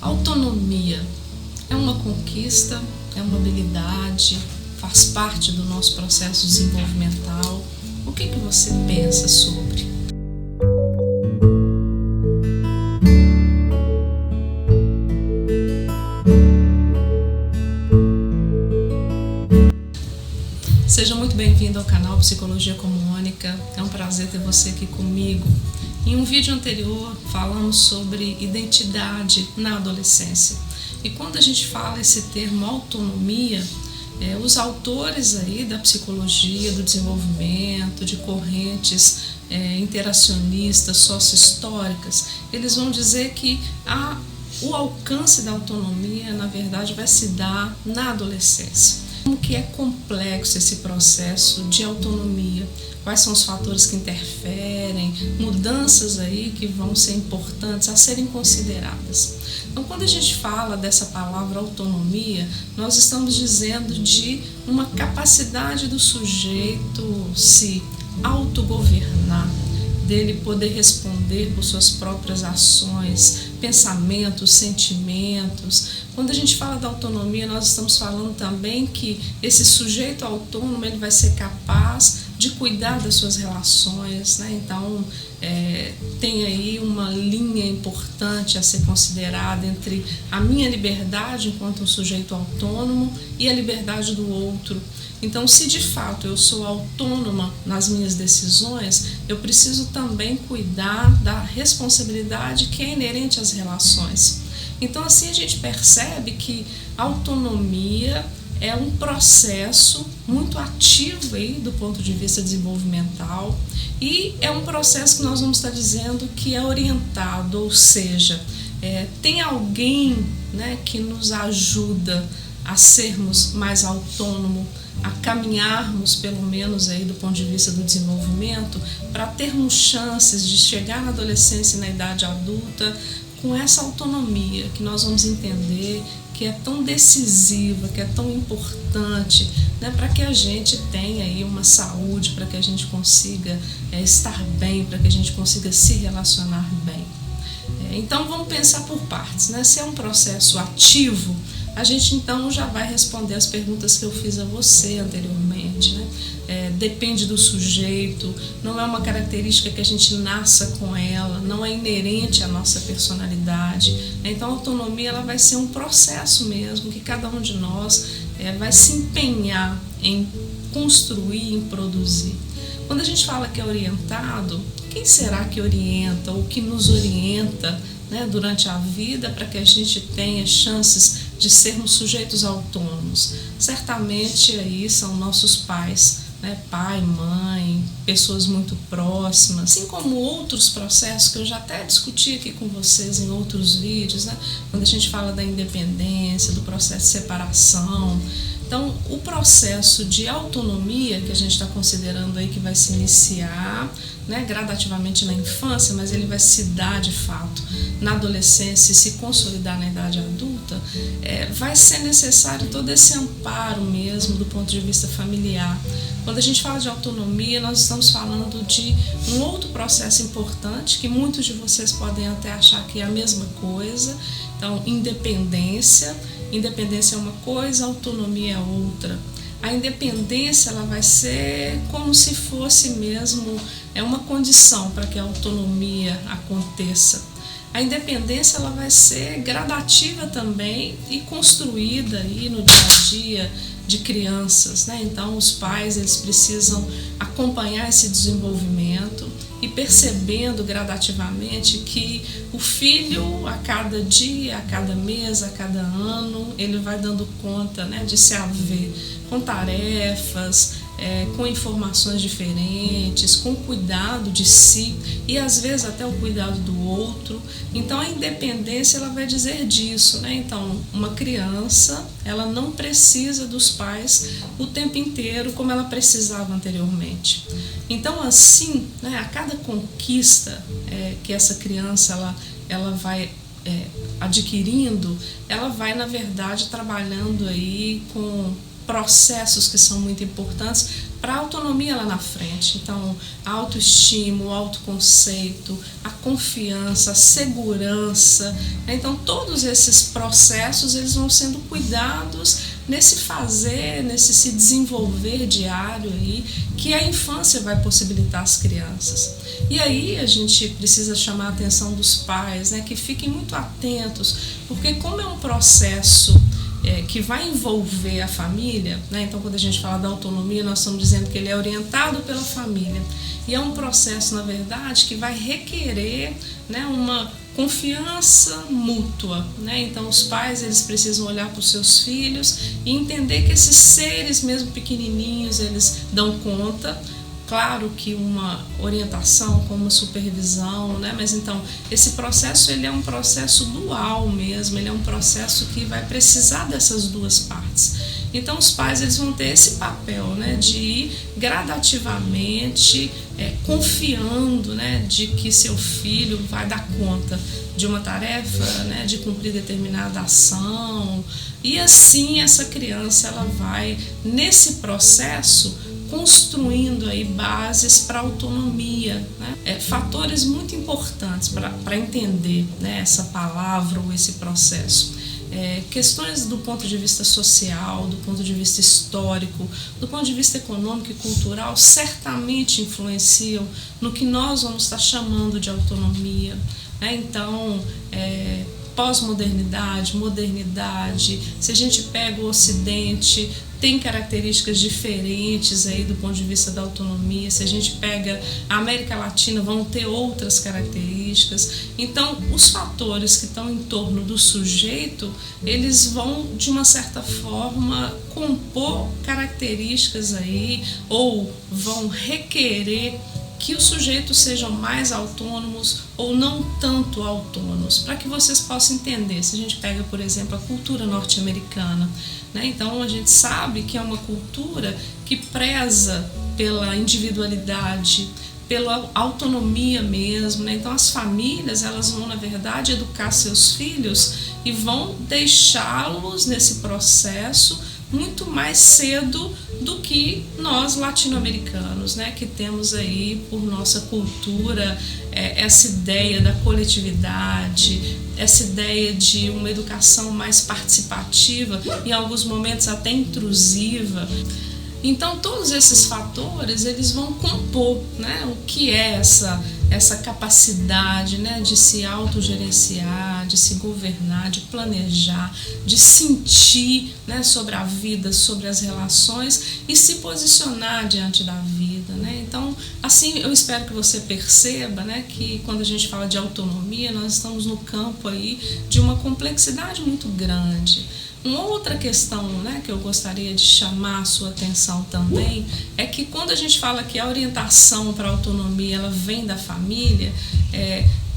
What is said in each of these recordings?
Autonomia é uma conquista, é uma habilidade, faz parte do nosso processo desenvolvimental. O que você pensa sobre? Seja muito bem-vindo ao canal Psicologia com Mônica. É um prazer ter você aqui comigo. Em um vídeo anterior falamos sobre identidade na adolescência. E quando a gente fala esse termo autonomia, os autores aí da psicologia, do desenvolvimento, de correntes interacionistas, sócio-históricas, eles vão dizer que o alcance da autonomia, na verdade, vai se dar na adolescência. Como que é complexo esse processo de autonomia? Quais são os fatores que interferem, mudanças aí que vão ser importantes a serem consideradas. Então, quando a gente fala dessa palavra autonomia, nós estamos dizendo de uma capacidade do sujeito se autogovernar, dele poder responder por suas próprias ações, pensamentos, sentimentos. Quando a gente fala da autonomia, nós estamos falando também que esse sujeito autônomo ele vai ser capaz de cuidar das suas relações, né? Então, tem aí uma linha importante a ser considerada entre a minha liberdade enquanto um sujeito autônomo e a liberdade do outro. Então, se de fato eu sou autônoma nas minhas decisões, eu preciso também cuidar da responsabilidade que é inerente às relações. Então, assim a gente percebe que a autonomia é um processo muito ativo aí do ponto de vista desenvolvimental e é um processo que nós vamos estar dizendo que é orientado, ou seja, tem alguém, né, que nos ajuda a sermos mais autônomos, a caminharmos pelo menos aí do ponto de vista do desenvolvimento para termos chances de chegar na adolescência e na idade adulta com essa autonomia que nós vamos entender que é tão decisiva, que é tão importante, né, para que a gente tenha aí uma saúde, para que a gente consiga estar bem, para que a gente consiga se relacionar bem. Então vamos pensar por partes, né? Se é um processo ativo, a gente então já vai responder as perguntas que eu fiz a você anteriormente, né? Depende do sujeito, não é uma característica que a gente nasça com ela, não é inerente à nossa personalidade. Então a autonomia ela vai ser um processo mesmo, que cada um de nós vai se empenhar em construir, em produzir. Quando a gente fala que é orientado, quem será que orienta ou que nos orienta, né, durante a vida para que a gente tenha chances de sermos sujeitos autônomos? Certamente aí são nossos pais, né, pai, mãe, pessoas muito próximas, assim como outros processos que eu já até discuti aqui com vocês em outros vídeos, né, quando a gente fala da independência, do processo de separação. Então, o processo de autonomia que a gente está considerando aí que vai se iniciar, né, gradativamente na infância, mas ele vai se dar de fato na adolescência e se consolidar na idade adulta, vai ser necessário todo esse amparo mesmo do ponto de vista familiar. Quando a gente fala de autonomia, nós estamos falando de um outro processo importante que muitos de vocês podem até achar que é a mesma coisa. Então, independência é uma coisa, autonomia é outra. A independência ela vai ser como se fosse mesmo uma condição para que a autonomia aconteça. A independência ela vai ser gradativa também e construída aí no dia a dia de crianças, né? Então os pais eles precisam acompanhar esse desenvolvimento e percebendo gradativamente que o filho a cada dia, a cada mês, a cada ano, ele vai dando conta, né, de se haver com tarefas, com informações diferentes, com cuidado de si e às vezes até o cuidado do outro. Então a independência ela vai dizer disso, né? Então uma criança ela não precisa dos pais o tempo inteiro como ela precisava anteriormente. Então assim, né, a cada conquista que essa criança ela vai adquirindo, ela vai na verdade trabalhando aí com processos que são muito importantes para a autonomia lá na frente. Então, a autoestima, o autoconceito, a confiança, a segurança, né? Então, todos esses processos eles vão sendo cuidados nesse fazer, nesse se desenvolver diário aí, que a infância vai possibilitar às crianças. E aí a gente precisa chamar a atenção dos pais, né, que fiquem muito atentos, porque como é um processo que vai envolver a família, né? Então quando a gente fala da autonomia, nós estamos dizendo que ele é orientado pela família. E é um processo, na verdade, que vai requerer, né, uma confiança mútua, né? Então os pais eles precisam olhar para os seus filhos e entender que esses seres, mesmo pequenininhos, eles dão conta. Claro que uma orientação com uma supervisão, né? Mas então esse processo ele é um processo dual mesmo, ele é um processo que vai precisar dessas duas partes. Então os pais eles vão ter esse papel, né, de ir gradativamente confiando, né, de que seu filho vai dar conta de uma tarefa, né, de cumprir determinada ação, e assim essa criança ela vai nesse processo construindo aí bases para a autonomia, né? Fatores muito importantes para entender, né, essa palavra ou esse processo. Questões do ponto de vista social, do ponto de vista histórico, do ponto de vista econômico e cultural certamente influenciam no que nós vamos estar chamando de autonomia, né? Então, pós-modernidade, modernidade, se a gente pega o Ocidente, tem características diferentes aí do ponto de vista da autonomia. Se a gente pega a América Latina, vão ter outras características. Então, os fatores que estão em torno do sujeito, eles vão, de uma certa forma, compor características aí, ou vão requerer que os sujeitos sejam mais autônomos ou não tanto autônomos, para que vocês possam entender. Se a gente pega, por exemplo, a cultura norte-americana, né? Então a gente sabe que é uma cultura que preza pela individualidade, pela autonomia mesmo, né? Então as famílias elas vão, na verdade, educar seus filhos e vão deixá-los nesse processo muito mais cedo do que nós latino-americanos, né, que temos aí por nossa cultura essa ideia da coletividade, essa ideia de uma educação mais participativa, em alguns momentos até intrusiva. Então todos esses fatores eles vão compor, né, o que é essa capacidade, né, de se autogerenciar, de se governar, de planejar, de sentir, né, sobre a vida, sobre as relações e se posicionar diante da vida, né? Então, assim, eu espero que você perceba, né, que quando a gente fala de autonomia, nós estamos no campo aí de uma complexidade muito grande. Uma outra questão, né, que eu gostaria de chamar a sua atenção também é que quando a gente fala que a orientação para a autonomia ela vem da família,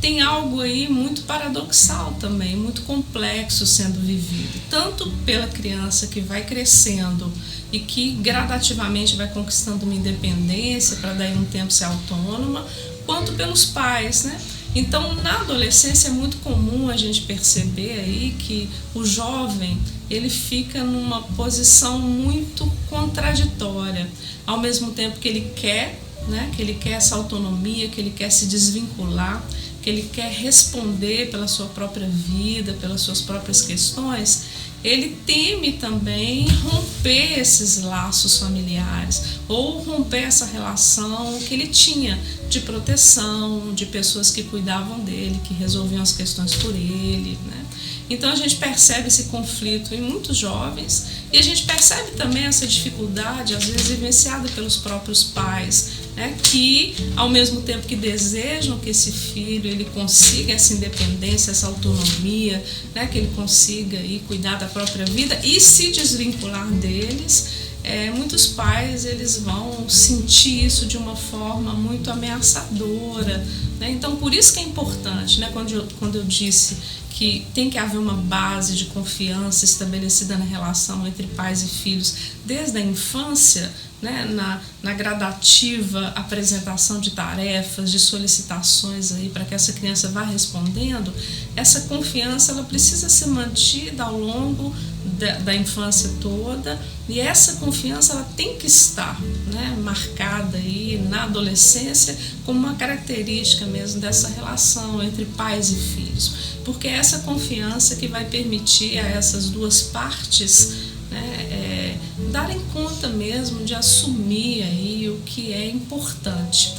tem algo aí muito paradoxal também, muito complexo sendo vivido, tanto pela criança que vai crescendo e que gradativamente vai conquistando uma independência para daí um tempo ser autônoma, quanto pelos pais, né? Então, na adolescência é muito comum a gente perceber aí que o jovem ele fica numa posição muito contraditória, ao mesmo tempo que ele quer, né, que ele quer essa autonomia, que ele quer se desvincular, que ele quer responder pela sua própria vida, pelas suas próprias questões. Ele teme também romper esses laços familiares ou romper essa relação que ele tinha de proteção, de pessoas que cuidavam dele, que resolviam as questões por ele, né? Então a gente percebe esse conflito em muitos jovens e a gente percebe também essa dificuldade, às vezes vivenciada pelos próprios pais, né, que ao mesmo tempo que desejam que esse filho ele consiga essa independência, essa autonomia, né, que ele consiga aí cuidar da própria vida e se desvincular deles, muitos pais eles vão sentir isso de uma forma muito ameaçadora, né? Então por isso que é importante, né, quando eu disse que tem que haver uma base de confiança estabelecida na relação entre pais e filhos desde a infância, né, na gradativa apresentação de tarefas, de solicitações aí para que essa criança vá respondendo, essa confiança ela precisa ser mantida ao longo da infância toda, e essa confiança ela tem que estar, né, marcada aí na adolescência como uma característica mesmo dessa relação entre pais e filhos, porque é essa confiança que vai permitir a essas duas partes, né, darem conta mesmo de assumir aí o que é importante.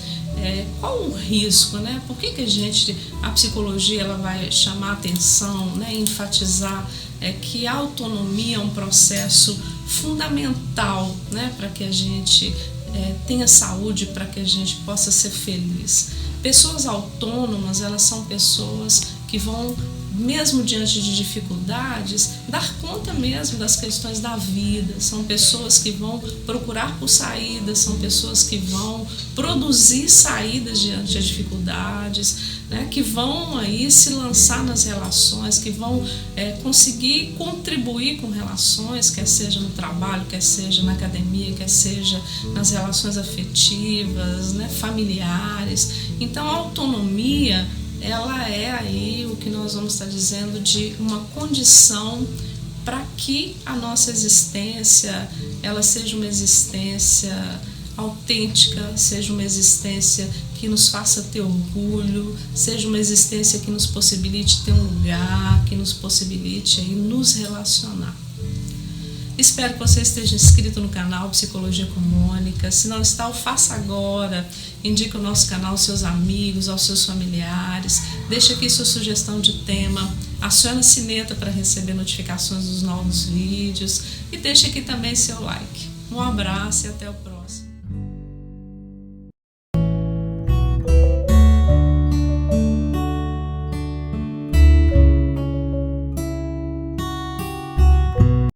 Qual o risco, né? Por que a psicologia ela vai chamar atenção, né, enfatizar que a autonomia é um processo fundamental, né, para que a gente tenha saúde, para que a gente possa ser feliz. Pessoas autônomas, elas são pessoas que vão, mesmo diante de dificuldades, dar conta mesmo das questões da vida. São pessoas que vão procurar por saídas, são pessoas que vão produzir saídas diante das dificuldades, né, que vão aí se lançar nas relações, que vão conseguir contribuir com relações, quer seja no trabalho, quer seja na academia, quer seja nas relações afetivas, né, familiares. Então a autonomia ela é aí o que nós vamos estar dizendo de uma condição para que a nossa existência ela seja uma existência autêntica, seja uma existência que nos faça ter orgulho, seja uma existência que nos possibilite ter um lugar, que nos possibilite aí nos relacionar. Espero que você esteja inscrito no canal Psicologia com Mônica. Se não está, o faça agora. Indique o nosso canal aos seus amigos, aos seus familiares. Deixe aqui sua sugestão de tema. Acione a sineta para receber notificações dos novos vídeos. E deixe aqui também seu like. Um abraço e até o próximo.